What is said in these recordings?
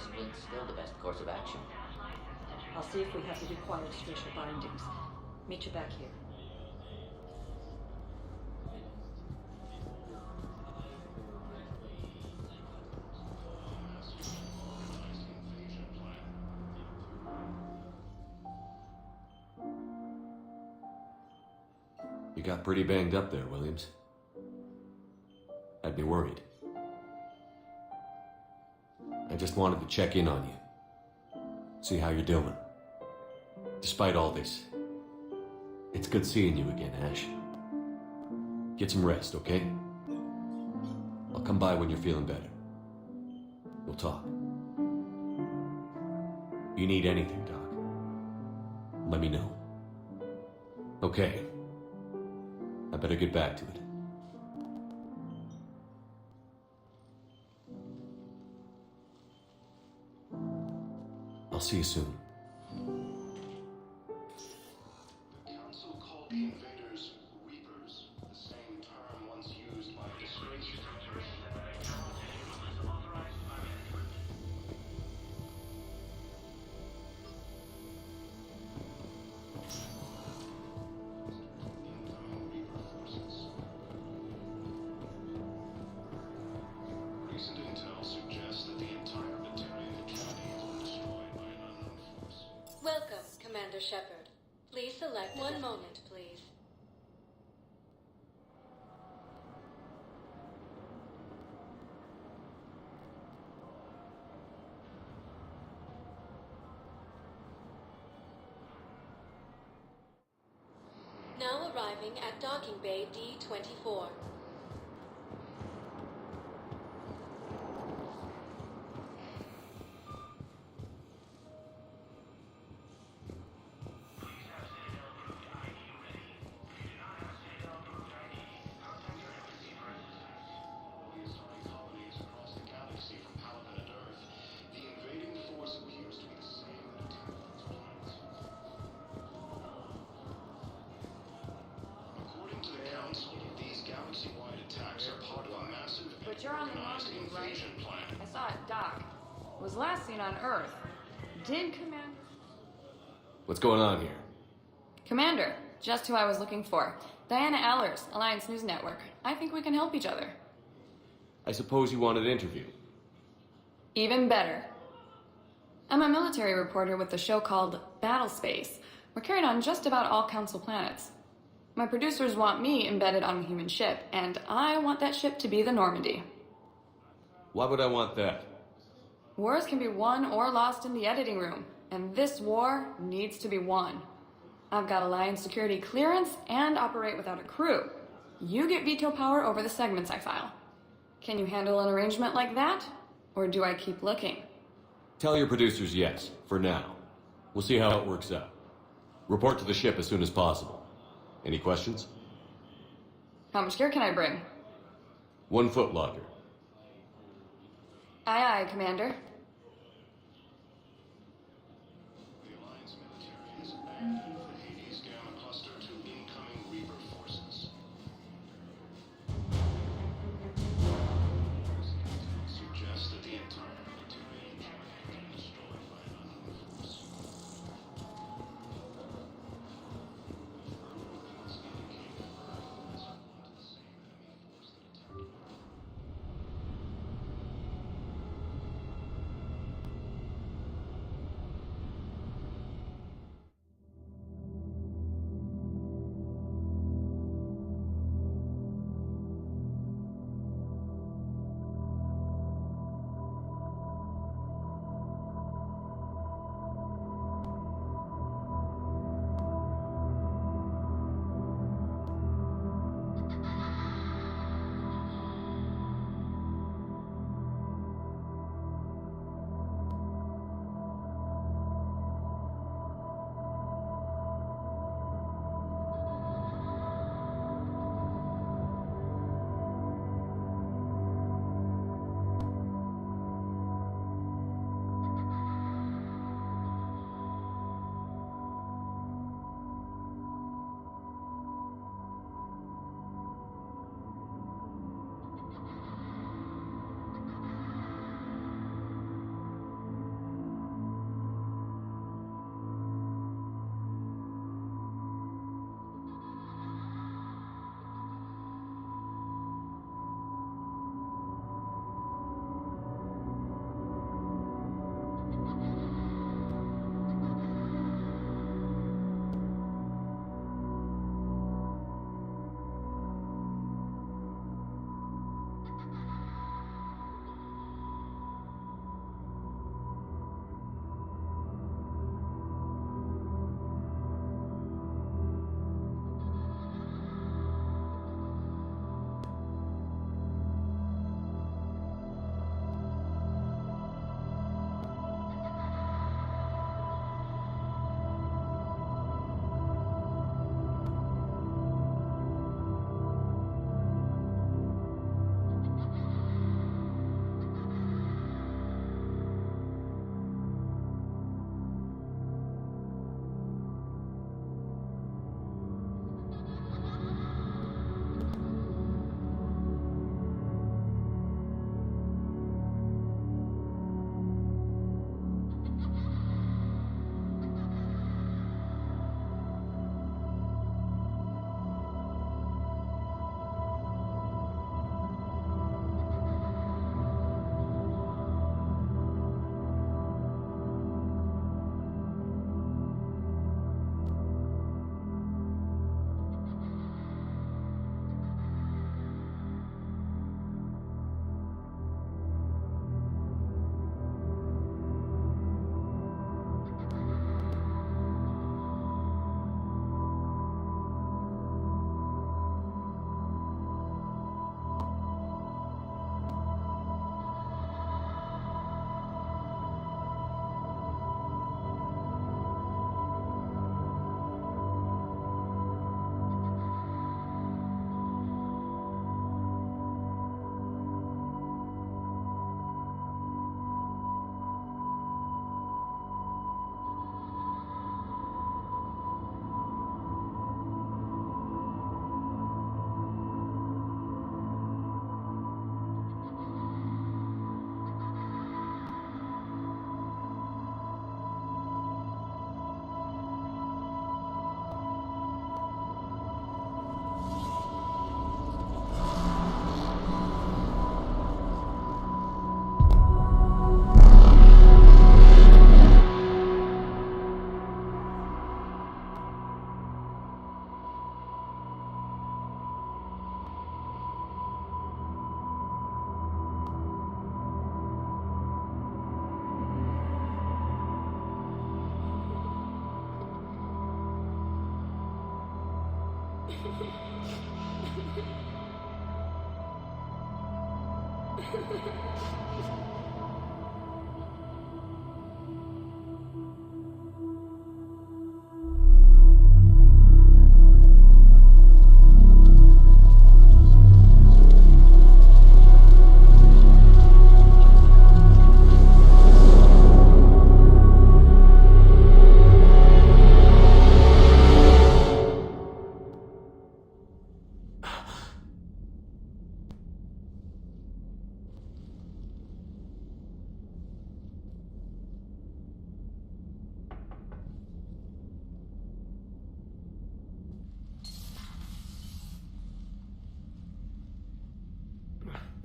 split's still the best course of action. I'll see if we have the required spatial bindings. Meet you back here. You got pretty banged up there, Williams. Had me worried. I just wanted to check in on you. See how you're doing. Despite all this, it's good seeing you again, Ash. Get some rest, okay? I'll come by when you're feeling better. We'll talk. You need anything, Doc, let me know. Okay. I better get back to it. I'll see you soon. The Council called the invaders Reapers, the same term once used by disgraced Recent intel suggests that the entire Batarian Academy has been destroyed by an unknown force. Welcome, Commander Shepard. Please select one moment, please. Now arriving at docking bay D-24. But you're on the Normandy, right? I saw it dock. It was last seen on Earth. Did Commander... What's going on here? Commander, just who I was looking for. Diana Allers, Alliance News Network. I think we can help each other. I suppose you wanted an interview. Even better. I'm a military reporter with a show called Battle Space. We're carried on just about all Council planets. My producers want me embedded on a human ship, and I want that ship to be the Normandy. Why would I want that? Wars can be won or lost in the editing room, and this war needs to be won. I've got Alliance security clearance and operate without a crew. You get veto power over the segments I file. Can you handle an arrangement like that? Or do I keep looking? Tell your producers yes, for now. We'll see how it works out. Report to the ship as soon as possible. Any questions? How much gear can I bring? 1 foot longer. Aye, aye, Commander. The Alliance military has abandoned the Hades Gamma Cluster to incoming Reaper forces. Suggests that the entire Batarian Academy has been destroyed by an unknown force.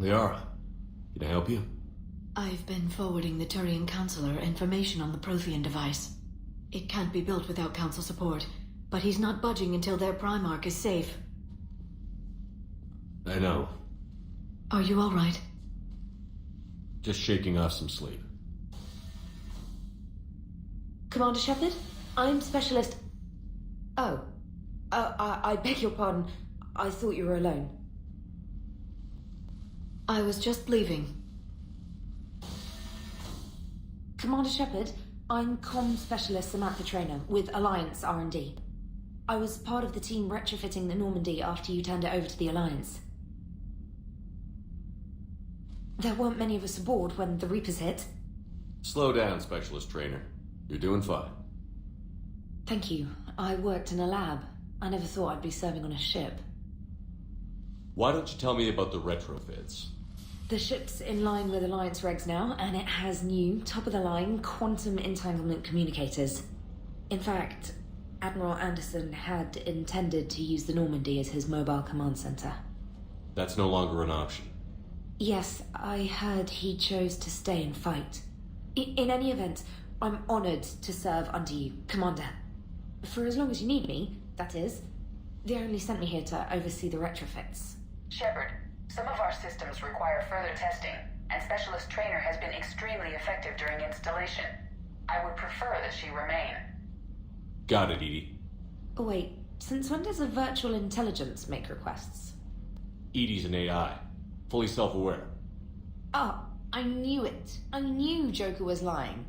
Liara, can I help you? I've been forwarding the Turian Counselor information on the Prothean device. It can't be built without Council support, but he's not budging until their Primarch is safe. I know. Are you all right? Just shaking off some sleep. Commander Shepard, I'm Specialist... Oh. I beg your pardon. I thought you were alone. I was just leaving. Commander Shepard, I'm Comm Specialist Samantha Traynor with Alliance R&D. I was part of the team retrofitting the Normandy after you turned it over to the Alliance. There weren't many of us aboard when the Reapers hit. Slow down, Specialist Trainer. You're doing fine. Thank you. I worked in a lab. I never thought I'd be serving on a ship. Why don't you tell me about the retrofits? The ship's in line with Alliance regs now, and it has new, top-of-the-line quantum entanglement communicators. In fact, Admiral Anderson had intended to use the Normandy as his mobile command center. That's no longer an option. Yes, I heard he chose to stay and fight. In any event, I'm honored to serve under you, Commander. For as long as you need me, that is. They only sent me here to oversee the retrofits. Shepard, some of our systems require further testing, and Specialist Trainer has been extremely effective during installation. I would prefer that she remain. Got it, Edie. Oh, wait, since when does a virtual intelligence make requests? Edie's an AI. Fully self-aware. Oh, I knew it. I knew Joker was lying.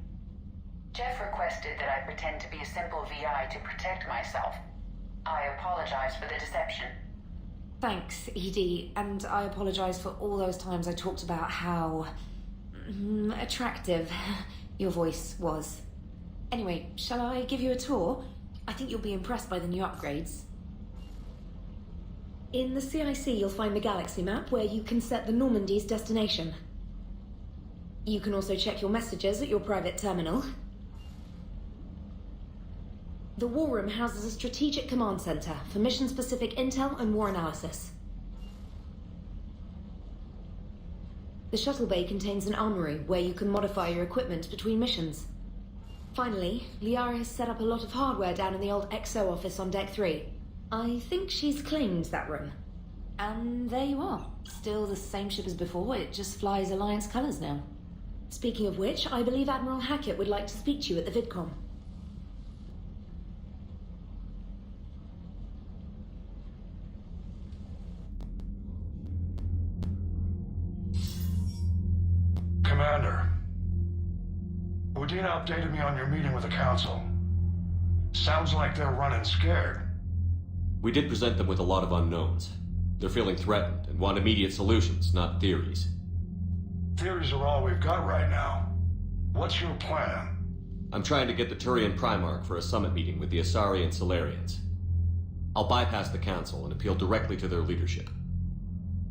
Jeff requested that I pretend to be a simple VI to protect myself. I apologize for the deception. Thanks, Edie, and I apologize for all those times I talked about how... attractive your voice was. Anyway, shall I give you a tour? I think you'll be impressed by the new upgrades. In the CIC, you'll find the galaxy map where you can set the Normandy's destination. You can also check your messages at your private terminal. The War Room houses a strategic command center for mission-specific intel and war analysis. The shuttle bay contains an armory where you can modify your equipment between missions. Finally, Liara has set up a lot of hardware down in the old XO office on Deck 3. I think she's claimed that room. And there you are. Still the same ship as before, it just flies Alliance colors now. Speaking of which, I believe Admiral Hackett would like to speak to you at the VidCom. Commander, Udina updated me on your meeting with the Council. Sounds like they're running scared. We did present them with a lot of unknowns. They're feeling threatened and want immediate solutions, not theories. Theories are all we've got right now. What's your plan? I'm trying to get the Turian Primarch for a summit meeting with the Asari and Solarians. I'll bypass the Council and appeal directly to their leadership.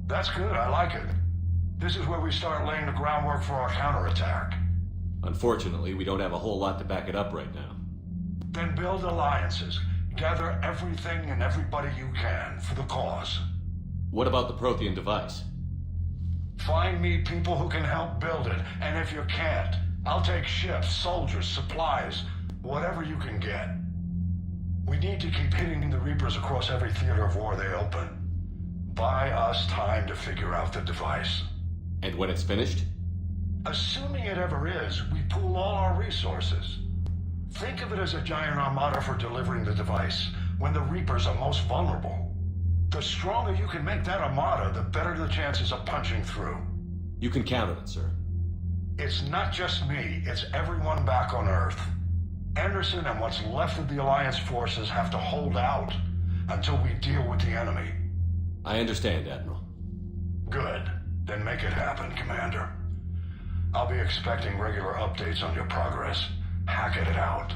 That's good, I like it. This is where we start laying the groundwork for our counterattack. Unfortunately, we don't have a whole lot to back it up right now. Then build alliances. Gather everything and everybody you can for the cause. What about the Prothean device? Find me people who can help build it, and if you can't, I'll take ships, soldiers, supplies, whatever you can get. We need to keep hitting the Reapers across every theater of war they open. Buy us time to figure out the device. And when it's finished? Assuming it ever is, we pool all our resources. Think of it as a giant armada for delivering the device when the Reapers are most vulnerable. The stronger you can make that armada, the better the chances of punching through. You can count on it, sir. It's not just me, it's everyone back on Earth. Anderson and what's left of the Alliance forces have to hold out until we deal with the enemy. I understand, Admiral. Good. Then make it happen, Commander. I'll be expecting regular updates on your progress. Hack it out.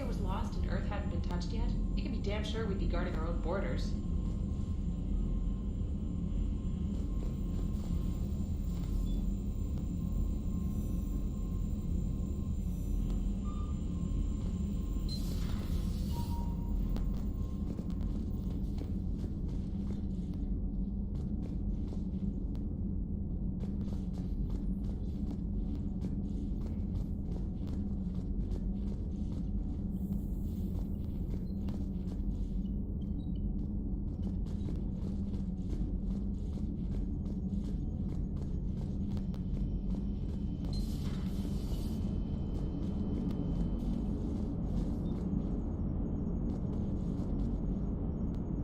Was lost and Earth hadn't been touched yet, you can be damn sure we'd be guarding our own borders.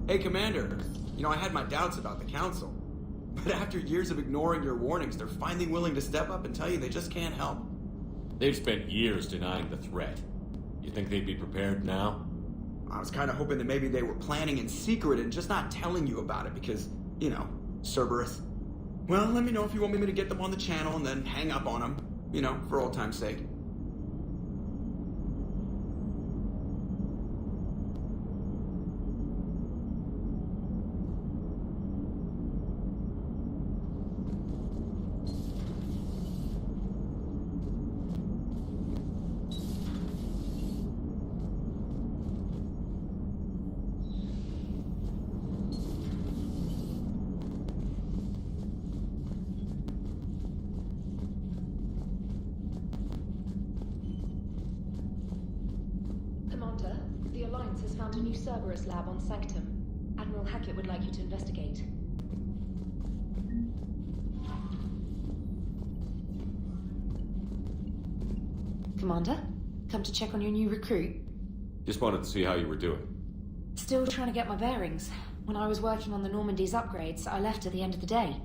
Hey, Commander. You know, I had my doubts about the Council. But after years of ignoring your warnings, they're finally willing to step up and tell you they just can't help. They've spent years denying the threat. You think they'd be prepared now? I was kind of hoping that maybe they were planning in secret and just not telling you about it because, you know, Cerberus. Well, let me know if you want me to get them on the channel and then hang up on them, you know, for old time's sake. The Alliance has found a new Cerberus lab on Sanctum. Admiral Hackett would like you to investigate. Commander, come to check on your new recruit. Just wanted to see how you were doing. Still trying to get my bearings. When I was working on the Normandy's upgrades, I left at the end of the day.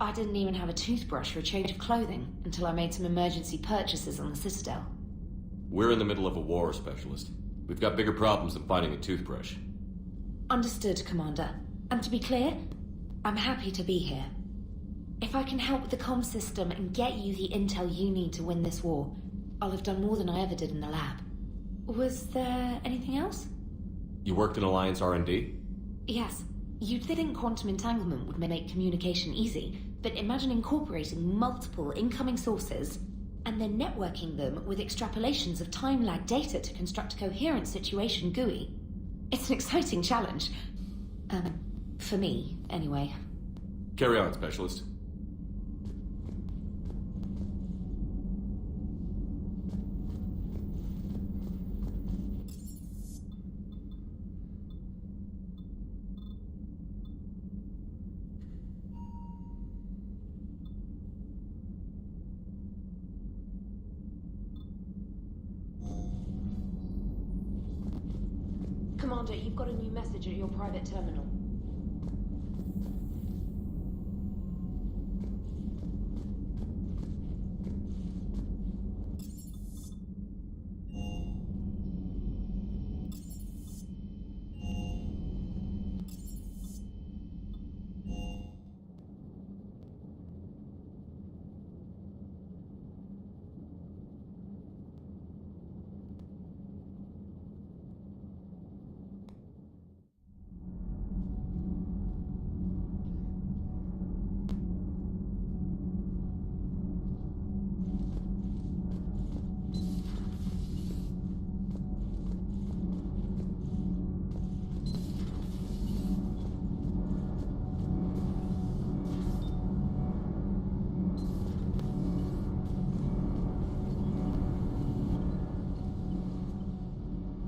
I didn't even have a toothbrush or a change of clothing until I made some emergency purchases on the Citadel. We're in the middle of a war, Specialist. We've got bigger problems than finding a toothbrush. Understood, Commander. And to be clear, I'm happy to be here. If I can help with the comm system and get you the intel you need to win this war, I'll have done more than I ever did in the lab. Was there anything else? You worked in Alliance R&D? Yes. You'd think quantum entanglement would make communication easy, but imagine incorporating multiple incoming sources and then networking them with extrapolations of time-lag data to construct a coherent situation GUI. It's an exciting challenge. For me, anyway. Carry on, Specialist. Commander, you've got a new message at your private terminal.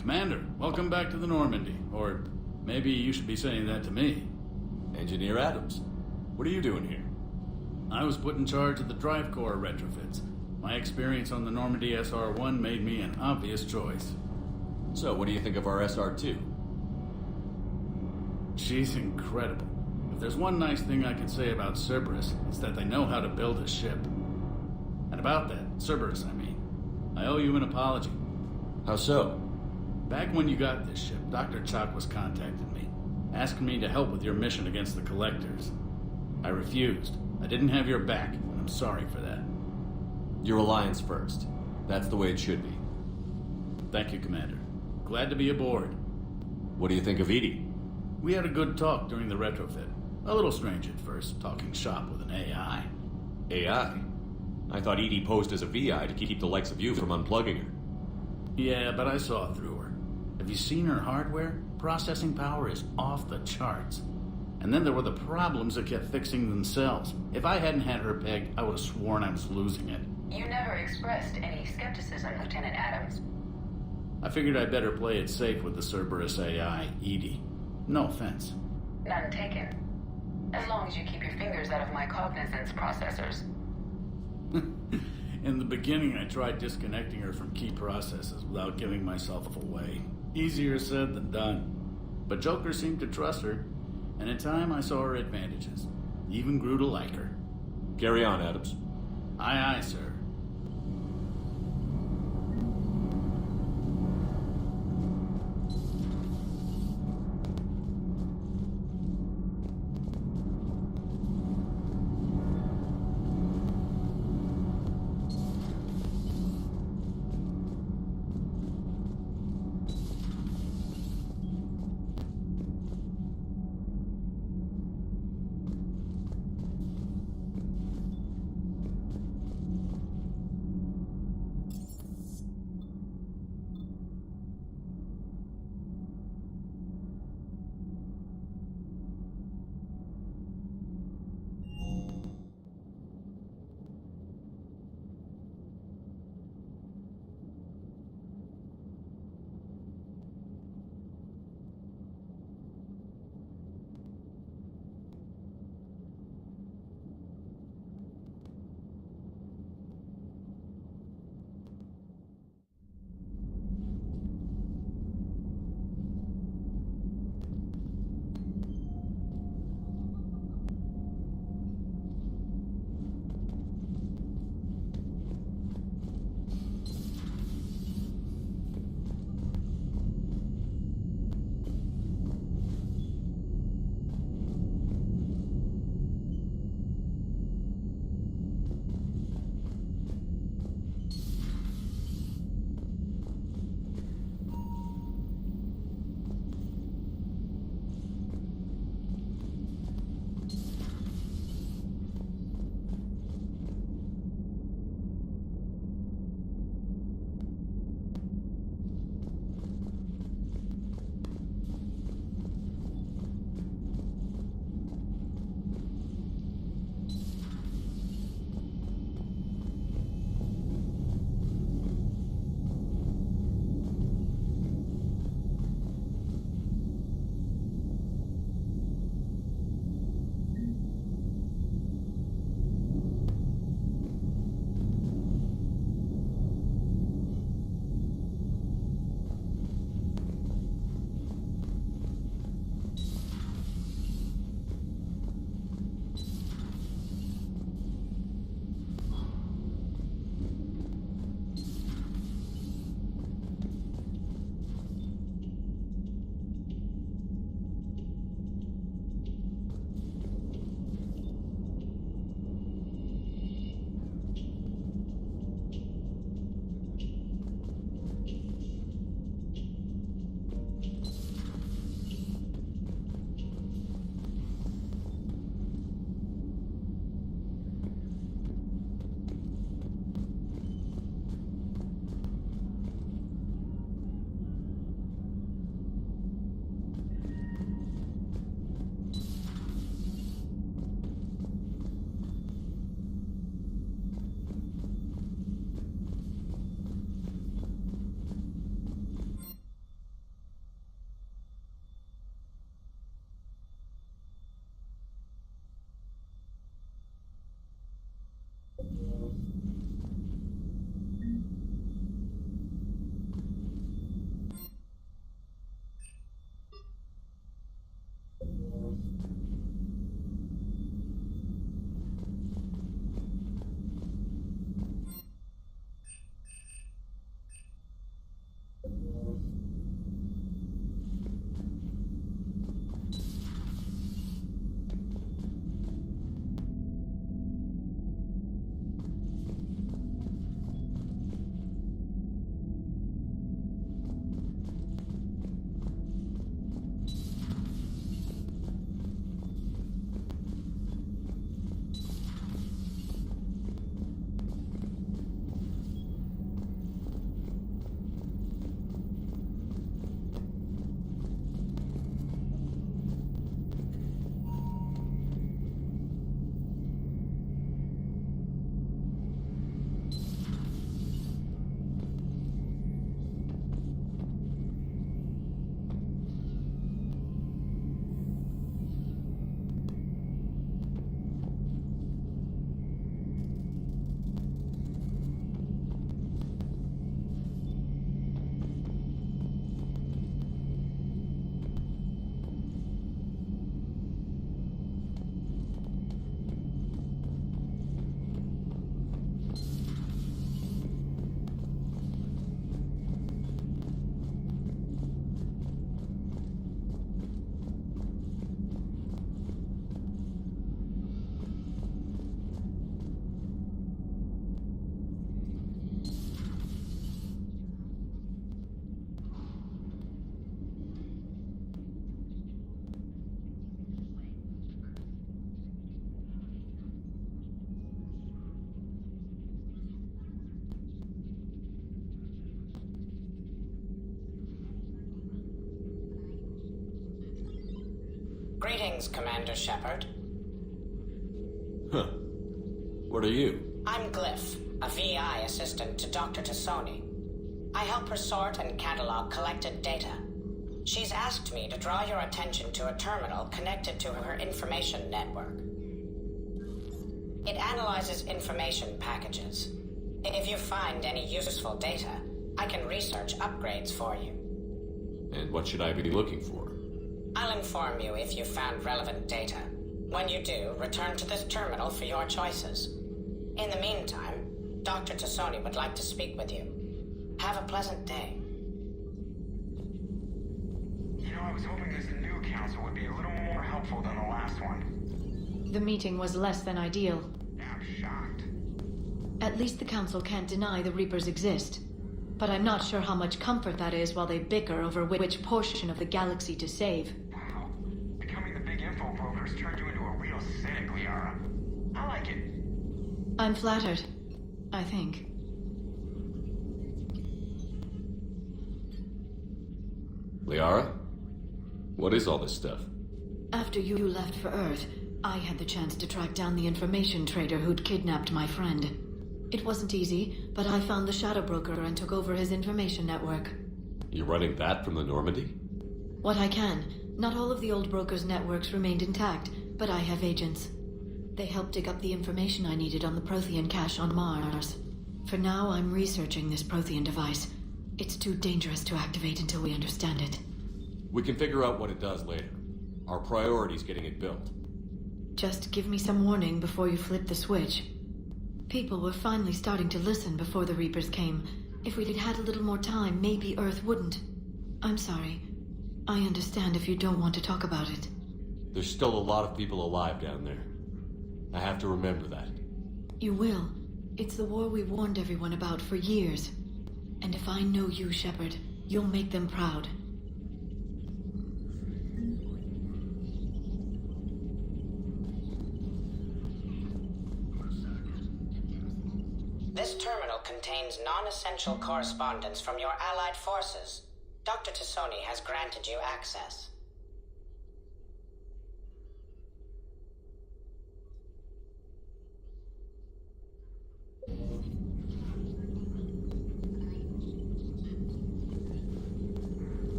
Commander, welcome back to the Normandy. Or maybe you should be saying that to me. Engineer Adams, what are you doing here? I was put in charge of the drive core retrofits. My experience on the Normandy SR-1 made me an obvious choice. So, what do you think of our SR-2? She's incredible. If there's one nice thing I can say about Cerberus, it's that they know how to build a ship. And about that, Cerberus, I mean, I owe you an apology. How so? Back when you got this ship, Dr. Chakwas contacted me, asking me to help with your mission against the Collectors. I refused. I didn't have your back, and I'm sorry for that. Your alliance first. That's the way it should be. Thank you, Commander. Glad to be aboard. What do you think of Edie? We had a good talk during the retrofit. A little strange at first, talking shop with an AI. AI? I thought Edie posed as a VI to keep the likes of you from unplugging her. Yeah, but I saw through her. Have you seen her hardware? Processing power is off the charts. And then there were the problems that kept fixing themselves. If I hadn't had her pegged, I would have sworn I was losing it. You never expressed any skepticism, Lieutenant Adams. I figured I'd better play it safe with the Cerberus AI, Edie. No offense. None taken. As long as you keep your fingers out of my cognizance processors. In the beginning, I tried disconnecting her from key processes without giving myself away. Easier said than done. But Joker seemed to trust her, and in time I saw her advantages. Even grew to like her. Carry on, Adams. Aye, aye, sir. Greetings, Commander Shepard. Huh. What are you? I'm Glyph, a VI assistant to Dr. Tassoni. I help her sort and catalog collected data. She's asked me to draw your attention to a terminal connected to her information network. It analyzes information packages. If you find any useful data, I can research upgrades for you. And what should I be looking for? I'll inform you if you've found relevant data. When you do, return to this terminal for your choices. In the meantime, Dr. Tassoni would like to speak with you. Have a pleasant day. You know, I was hoping this new council would be a little more helpful than the last one. The meeting was less than ideal. I'm shocked. At least the council can't deny the Reapers exist. But I'm not sure how much comfort that is while they bicker over which portion of the galaxy to save. Wow. Becoming the big info broker's turned you into a real cynic, Liara. I like it. I'm flattered. I think. Liara? What is all this stuff? After you left for Earth, I had the chance to track down the information trader who'd kidnapped my friend. It wasn't easy, but I found the Shadow Broker and took over his information network. You're running that from the Normandy? What I can. Not all of the old broker's networks remained intact, but I have agents. They helped dig up the information I needed on the Prothean cache on Mars. For now, I'm researching this Prothean device. It's too dangerous to activate until we understand it. We can figure out what it does later. Our priority's getting it built. Just give me some warning before you flip the switch. People were finally starting to listen before the Reapers came. If we'd had a little more time, maybe Earth wouldn't. I'm sorry. I understand if you don't want to talk about it. There's still a lot of people alive down there. I have to remember that. You will. It's the war we warned everyone about for years. And if I know you, Shepard, you'll make them proud. This terminal contains non-essential correspondence from your allied forces. Dr. Tassoni has granted you access.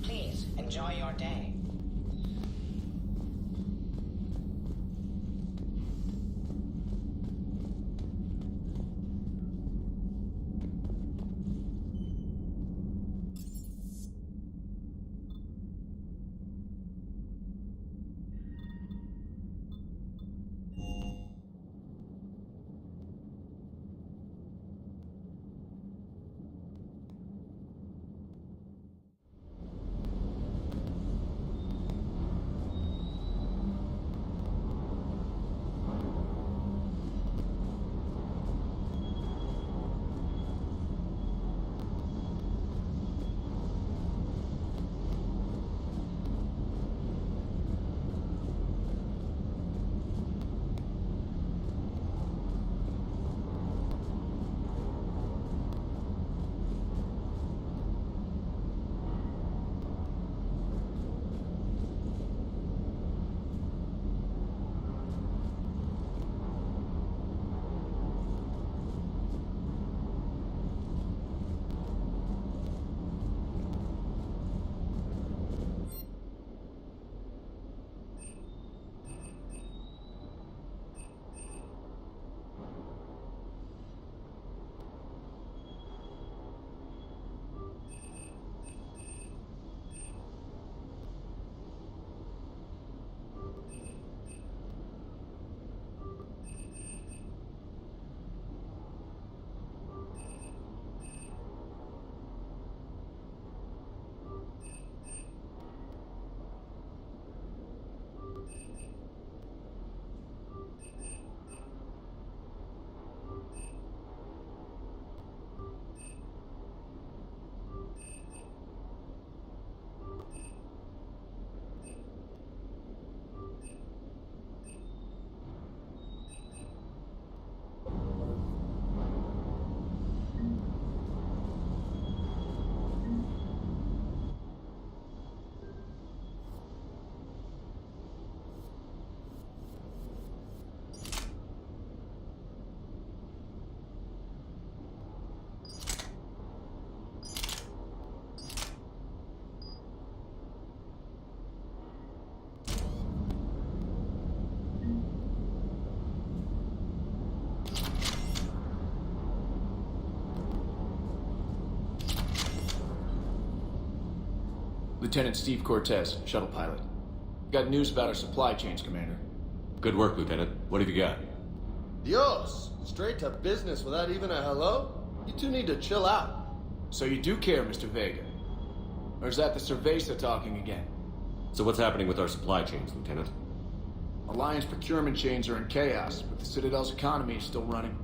Please, enjoy your day. Lieutenant Steve Cortez, shuttle pilot. Got news about our supply chains, Commander. Good work, Lieutenant. What have you got? Dios, straight to business without even a hello? You two need to chill out. So you do care, Mr. Vega? Or is that the Cerveza talking again? So what's happening with our supply chains, Lieutenant? Alliance procurement chains are in chaos, but the Citadel's economy is still running.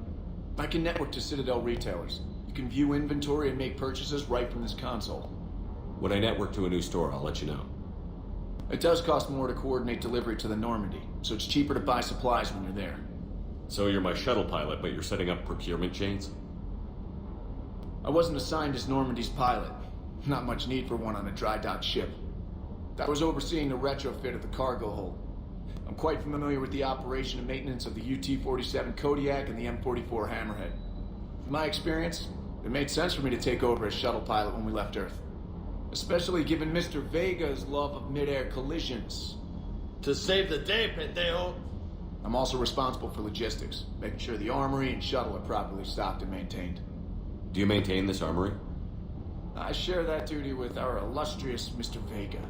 I can network to Citadel retailers. You can view inventory and make purchases right from this console. When I network to a new store, I'll let you know. It does cost more to coordinate delivery to the Normandy, so it's cheaper to buy supplies when you're there. So you're my shuttle pilot, but you're setting up procurement chains? I wasn't assigned as Normandy's pilot. Not much need for one on a dry dock ship. I was overseeing the retrofit of the cargo hold. I'm quite familiar with the operation and maintenance of the UT-47 Kodiak and the M44 Hammerhead. In my experience, it made sense for me to take over as shuttle pilot when we left Earth. Especially given Mr. Vega's love of mid-air collisions. To save the day, pendejo. I'm also responsible for logistics, making sure the armory and shuttle are properly stocked and maintained. Do you maintain this armory? I share that duty with our illustrious Mr. Vega.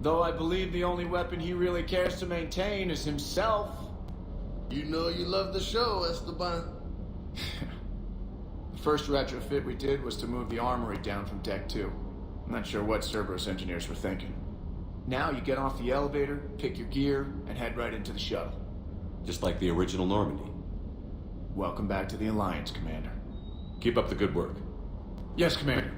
Though I believe the only weapon he really cares to maintain is himself. You know you love the show, Esteban. The first retrofit we did was to move the armory down from Deck 2. I'm not sure what Cerberus engineers were thinking. Now you get off the elevator, pick your gear, and head right into the shuttle. Just like the original Normandy. Welcome back to the Alliance, Commander. Keep up the good work. Yes, Commander.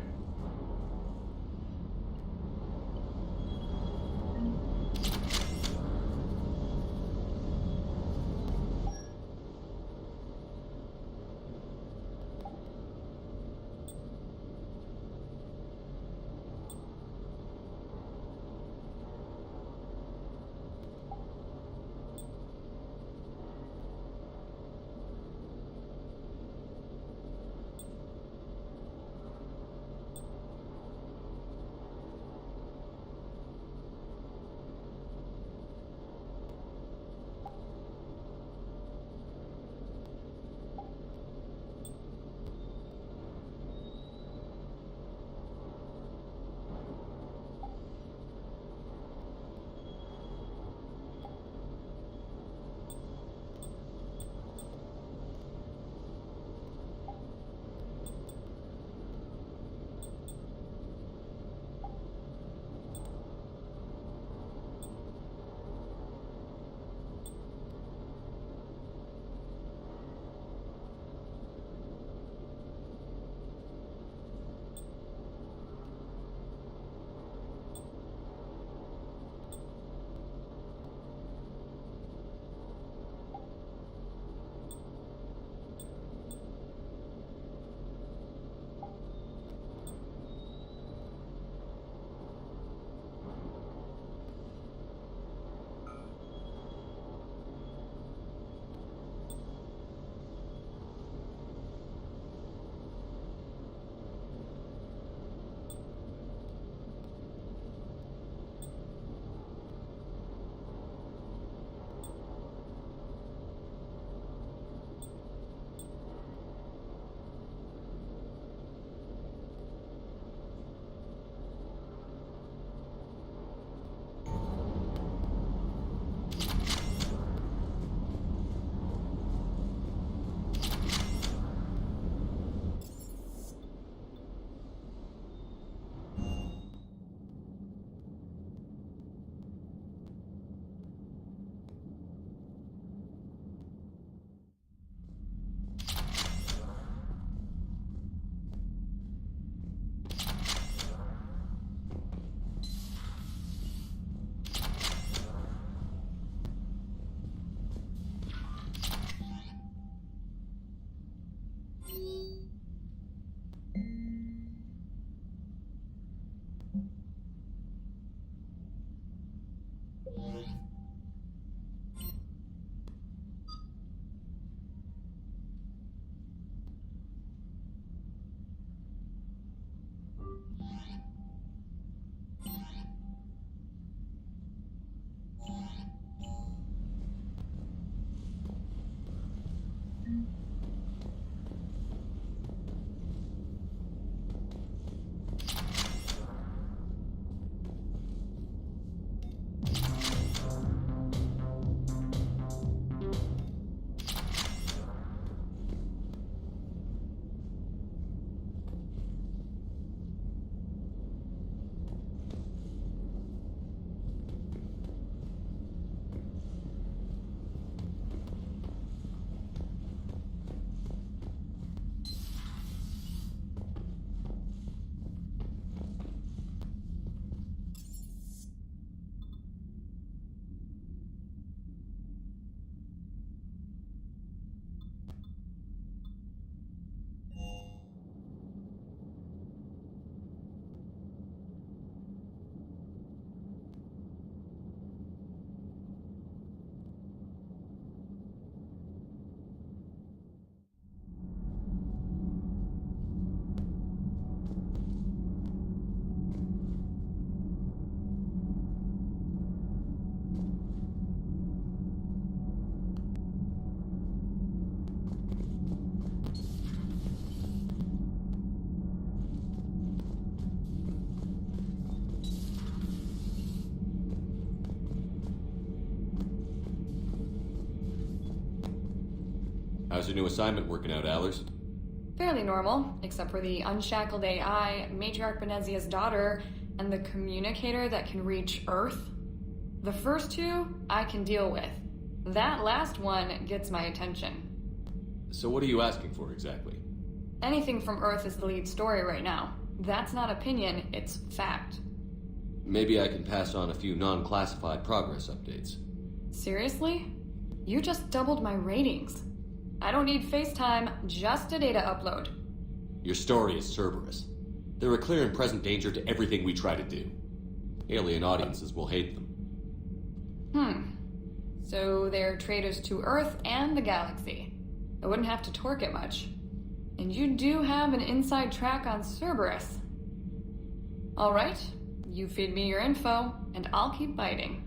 How's your new assignment working out, Allers? Fairly normal, except for the unshackled AI, Matriarch Benezia's daughter, and the communicator that can reach Earth. The first two, I can deal with. That last one gets my attention. So what are you asking for exactly? Anything from Earth is the lead story right now. That's not opinion, it's fact. Maybe I can pass on a few non-classified progress updates. Seriously? You just doubled my ratings. I don't need FaceTime, just a data upload. Your story is Cerberus. They're a clear and present danger to everything we try to do. Alien audiences will hate them. So they're traitors to Earth and the galaxy. I wouldn't have to torque it much. And you do have an inside track on Cerberus. Alright, you feed me your info, and I'll keep biting.